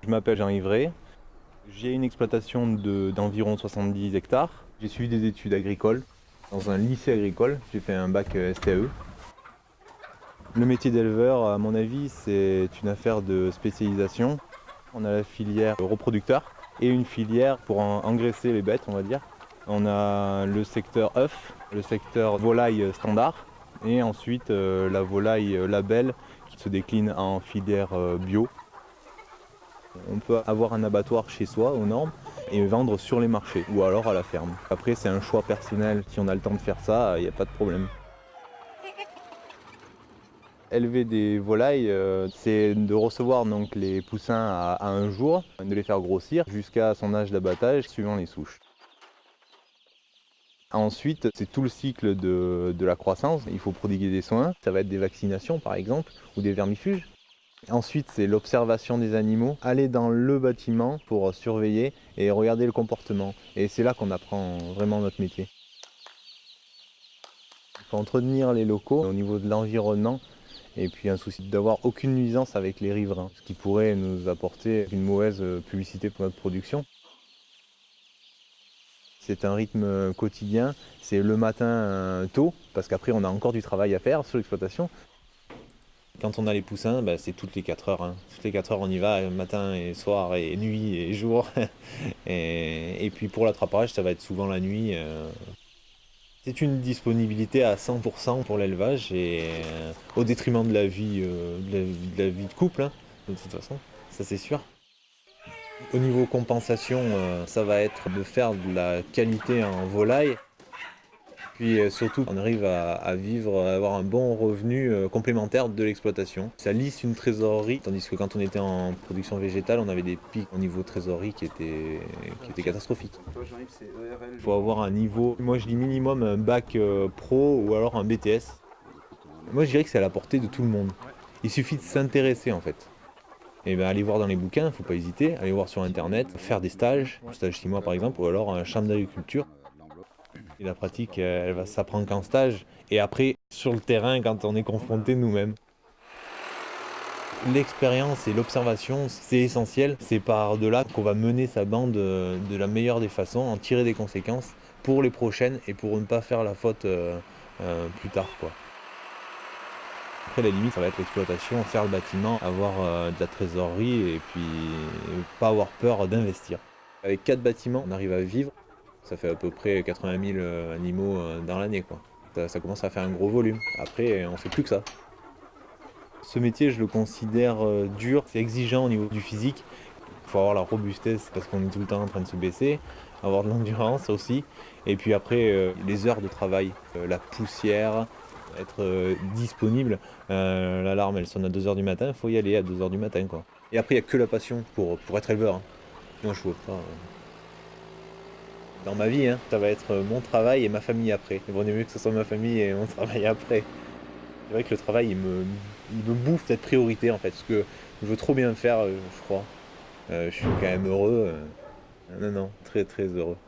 Je m'appelle Jean Ivray. J'ai une exploitation d'environ 70 hectares. J'ai suivi des études agricoles dans un lycée agricole. J'ai fait un bac STAE. Le métier d'éleveur, à mon avis, c'est une affaire de spécialisation. On a la filière reproducteur et une filière pour engraisser les bêtes, on va dire. On a le secteur œuf, le secteur volaille standard et ensuite la volaille label qui se décline en filière bio. On peut avoir un abattoir chez soi aux normes et vendre sur les marchés ou alors à la ferme. Après c'est un choix personnel, si on a le temps de faire ça, il n'y a pas de problème. Élever des volailles, c'est de recevoir donc les poussins à un jour, de les faire grossir jusqu'à son âge d'abattage suivant les souches. Ensuite, c'est tout le cycle de la croissance. Il faut prodiguer des soins, ça va être des vaccinations par exemple ou des vermifuges. Ensuite, c'est l'observation des animaux, aller dans le bâtiment pour surveiller et regarder le comportement. Et c'est là qu'on apprend vraiment notre métier. Il faut entretenir les locaux au niveau de l'environnement et puis un souci d'avoir aucune nuisance avec les riverains, ce qui pourrait nous apporter une mauvaise publicité pour notre production. C'est un rythme quotidien, c'est le matin tôt, parce qu'après on a encore du travail à faire sur l'exploitation. Quand on a les poussins, c'est toutes les 4 heures. Toutes les 4 heures, on y va, matin et soir et nuit et jour. Et puis pour l'attrapage, ça va être souvent la nuit. C'est une disponibilité à 100% pour l'élevage et au détriment de la vie, de la vie de couple, de toute façon, ça c'est sûr. Au niveau compensation, ça va être de faire de la qualité en volaille. Puis surtout, on arrive à vivre, à avoir un bon revenu complémentaire de l'exploitation. Ça lisse une trésorerie, tandis que quand on était en production végétale, on avait des pics au niveau trésorerie qui étaient catastrophiques. Il faut avoir un niveau, moi je dis minimum un bac pro ou alors un BTS. Moi je dirais que c'est à la portée de tout le monde. Il suffit de s'intéresser en fait. Et aller voir dans les bouquins, faut pas hésiter, aller voir sur internet, faire des stages, un stage 6 mois par exemple, ou alors un champ d'agriculture. Et la pratique, elle va s'apprendre qu'en stage. Et après, sur le terrain, quand on est confronté nous-mêmes. L'expérience et l'observation, c'est essentiel. C'est par de là qu'on va mener sa bande de la meilleure des façons, en tirer des conséquences pour les prochaines et pour ne pas faire la faute plus tard, quoi. Après, la limite, ça va être l'exploitation, faire le bâtiment, avoir de la trésorerie et puis pas avoir peur d'investir. Avec 4 bâtiments, on arrive à vivre. Ça fait à peu près 80 000 animaux dans l'année, quoi. Ça commence à faire un gros volume. Après, on fait plus que ça. Ce métier, je le considère dur, c'est exigeant au niveau du physique. Il faut avoir la robustesse parce qu'on est tout le temps en train de se baisser, avoir de l'endurance aussi. Et puis après, les heures de travail, la poussière, être disponible. L'alarme, elle sonne à 2 h du matin, il faut y aller à 2 h du matin, quoi. Et après, il n'y a que la passion pour être éleveur. Moi, je vois pas. Dans ma vie, ça va être mon travail et ma famille après. Il vaut mieux que ce soit ma famille et mon travail après. C'est vrai que le travail, il me bouffe cette priorité en fait, parce que je veux trop bien le faire, je crois. Je suis quand même heureux. Non, non, très très heureux.